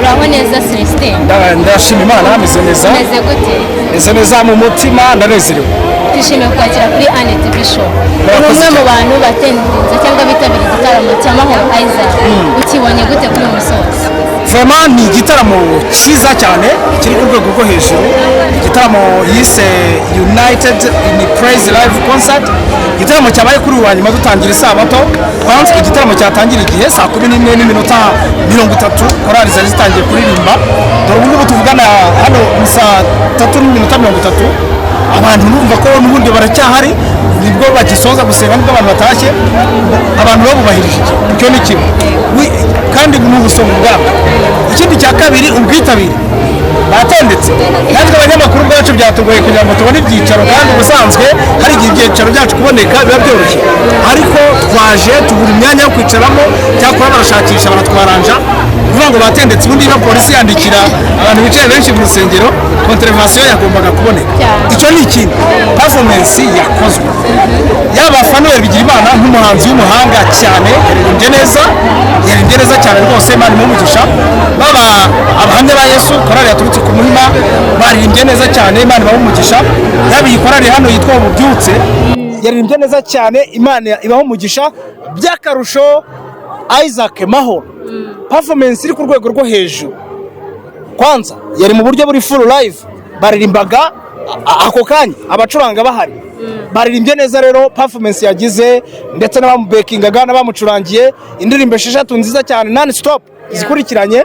uraho neza Celestin? Ndashima Imana ameze neza. Meze gute? Meze neza mu mutima ndanezerewe. Twishimiye kwakira kuri Anne TV show. Ni umwe mu bantu batendinze cyangwa bitabiriye igitaramo cya Mahoro Isaac. Ukibonye gute kuri uyu musozi? Vraiment ni igitaramo cyiza cyane kiri ku rwego rwo hejuru. Igitaramo yise United in Praise Live Concert. Igitaramo cyabaye kuri uwa nyuma dutangira isabato. Kwanza igitaramo cyatangira igihe saa 11:30 korali zari zitangiye kuririmba. Dore ubu ngubu tuvugana hano saa 3:30 abantu numva ko n'ubundi baracyahari nibwo bagisoza gusenga nibwo abantu batashye abantu babubahirije icyo ni kimwe kandi mu busongo bwabo. Ikindi cya kabiri ubwitabire batendetse kandi abanyamakuru bwacu byatugoye kugira ngo tubone ibyicaro kandi ubusanzwe hari igihe ibyicaro byacu kuboneka biba byoroshye ariko twaje tubura imyanya yo kwicaramo cyangwa barashakisha baratwaranja kuvuga ngo batendetse ubundi na polisi yandikira abantu bicaye benshi mu rusengero kontrevasiyo yagombaga kuboneka. Icyo ni ikintu performance yakozwe yaba Fanuel Bigirimana nk'umuhanzi w'umuhanga cyane yaririmbye neza cyane rwose Imana imumugisha baba abahamya ba Yesu korali yaturutse ku Muhima baririmbye neza cyane Imana imumugisha yaba iyi korali hano yitwa Ububyutse yaririmbye neza cyane Imana ibahumugisha by'akarusho Isaac Mahoro performance iri ku rwego rwo hejuru. Kwanza yari mu buryo buri full live baririmbaga ako kanya abacuranga bahari baririmbye neza rero performance yagize ndetse n'abamubekingaga n'abamucurangiye indirimbo 6 nziza cyane non stop zikurikiranye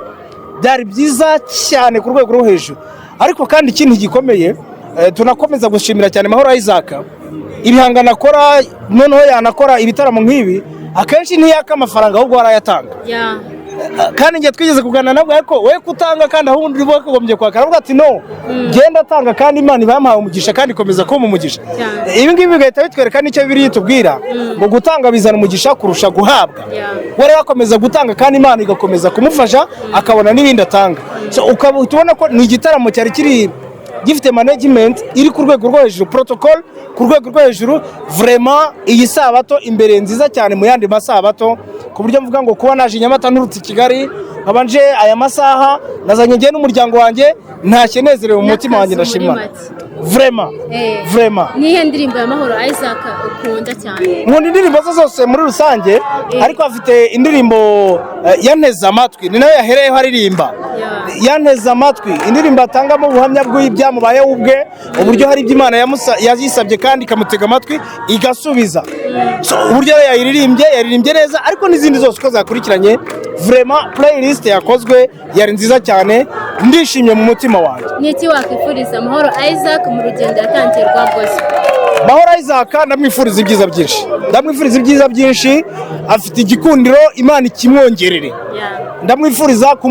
byari byiza cyane ku rwego rwo hejuru. Ariko kandi ikintu gikomeye tunakomeza gushimira cyane Mahoro Isaac ibihangana akora noneho yanakora ibitaramo nk'ibi akenshi ntiyaka amafaranga ahubwo barayatanga kandi ngiye twigeze kuganira nabwo ariko we kutanga kandi aho undi bwo kugombye kwakara avuga ati no genda tanga kandi Imana ibampaye umugisha kandi komeza ko umugisha. Ibi ngibi bigahita bitwereka n'icyo biri tubwira ngo gutanga bizana umugisha kurusha guhabwa. Wari yakomeza gutanga kandi Imana igakomeza kumufasha akabona n'ibindi atanga. So ukabona ko ni igitaramo cyari kiri gifite management iri ku rwego rwo hejuru protocol ku rwego rwo hejuru vraiment iyi sabato imbere nziza cyane mu yandi masabato ku buryo mvuga ngo kuba naje Nyamata nturutse Kigali nkabanje aya masaha nazanye ngiye n'umuryango wanjye ntashye nezerewe mu mutima wanjye ndashima vraiment nihe ndirimbo ya Mahoro Isaac ukunda cyane? Nkunda indirimbo zose muri rusange ariko afite indirimbo yanteze amatwi ni nayo yahereyeho aririmba yanteze amatwi indirimbo atangamo ubuhamya bw'ibyamubayeho ubwe uburyo hari iby'Imana yayisabye kandi ikamutega amatwi igasubiza. Uburyo yaririmbye neza ariko n'izindi zose uko zakurikiranye vraiment playlist yakozwe yari nziza cyane ndishimye mu mutima wanjye. Niki wakwifuriza Mahoro Isaac mu rugendo yatangiye rwa gospel? Mahoro Isaac ndamwifuriza ibyiza byinshi afite igikundiro Imana ikimwongerere ndamwifuriza ko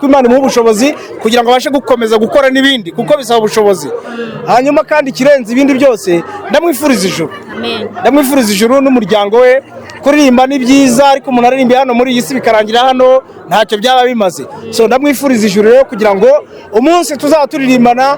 Imana imuha ubushobozi kugira ngo abashe gukomeza gukora n'ibindi kuko bisaba ubushobozi. Hanyuma kandi kirenze ibindi byose ndamwifuriza ijuru n'umuryango we. Kuririmba ni byiza ariko umuntu aririmba hano muri iyi si bikarangira hano ntacyo byaba bimaze. So ndamwifuriza ijuru rero kugira ngo umunsi tuzaba turirimbana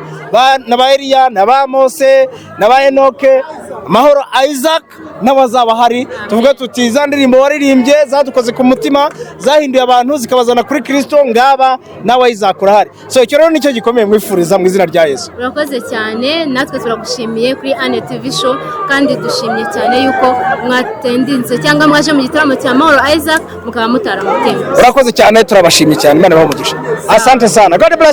na ba Eliya na ba Mose na ba Enoke Mahoro Isaac n'abazaba hari tuvuga tuti za ndirimbo waririmbye zadukoze ku mutima zahinduye abantu zikabazana kuri Kristo ngaba nawe Isaac urahari. So icyo rero nicyo gikomeye mwifuriza mu izina rya Yesu. Urakoze cyane natwe turagushimiye kuri Anne TV show kandi dushimye cyane yuko mwatendinze cyangwa mwaje mu gitaramo cya Mahoro Isaac mukaba mutaramutemba. Urakoze cyane turabashimye cyane Imana ibahe umugisha. Asante sana. God bless.